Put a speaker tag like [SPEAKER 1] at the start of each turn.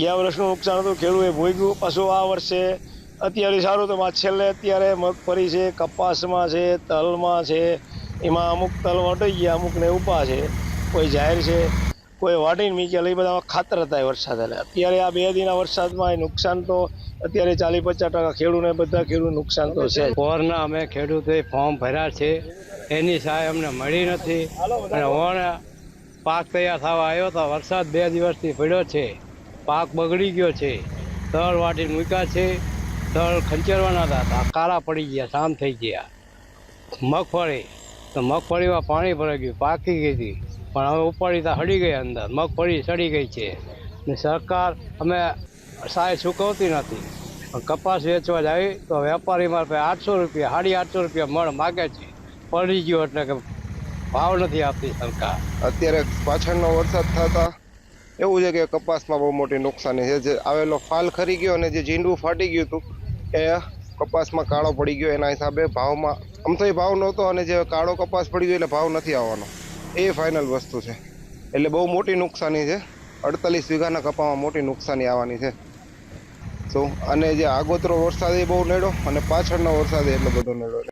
[SPEAKER 1] ગયા વર્ષનું નુકસાન હતું ખેડૂએ ભોગવ્યું. પાછું આ વર્ષે અત્યારે સારું તો છેલ્લે અત્યારે મગફળી છે, કપાસમાં છે, તલમાં છે, એમાં અમુક તલ વટાઈ ગયા, અમુકને ઊભા છે, કોઈ જાહેર છે, કોઈ વાટીને મીક્યા. એ બધામાં ખાતર હતા વરસાદ. એટલે અત્યારે આ 2 દિનના વરસાદમાં નુકસાન તો અત્યારે 40-50% ખેડૂને બધા ખેડૂત નુકસાન તો છે.
[SPEAKER 2] પોરના અમે ખેડૂતોએ ફોર્મ ભર્યા છે, એની સહાય અમને મળી નથી. અને ઓણ પાક તૈયાર થવા આવ્યો તો વરસાદ 2 દિવસથી પડ્યો છે, પાક બગડી ગયો છે. તળ વાટીને મૂક્યા છે, તળ ખંચરવાના હતા, કાળા પડી ગયા, શામ થઈ ગયા. મગફળી તો મગફળીમાં પાણી ભરાઈ ગયું, પાકી ગઈ હતી, પણ હવે ઉપાડી તો હળી ગઈ અંદર, મગફળી સડી ગઈ છે. ને સરકાર અમે સહાય ચૂકવતી નથી. કપાસ વેચવા જાય તો વેપારી મારે 800 રૂપિયા, 850 રૂપિયા મણ માગે છે. પડી ગયો એટલે કે ભાવ નથી આપતી સરકાર.
[SPEAKER 3] અત્યારે પાછળનો વરસાદ થતા એવું છે કે કપાસમાં બહુ મોટી નુકસાની છે. જે આવેલો ફાલ ખરી ગયો અને જે જીંડવું ફાટી ગયું હતું એ કપાસમાં કાળો પડી ગયો. એના હિસાબે ભાવમાં આમ તો એ ભાવ નહોતો, અને જે કાળો કપાસ પડી ગયો એટલે ભાવ નથી આવવાનો, એ ફાઇનલ વસ્તુ છે. એટલે બહુ મોટી નુકસાની છે. 48 વીઘાના કપામાં મોટી નુકસાની આવવાની છે. અને જે આગોતરો વરસાદ એ બહુ નડ્યો, અને પાછળનો વરસાદ એટલો બધો નડ્યો.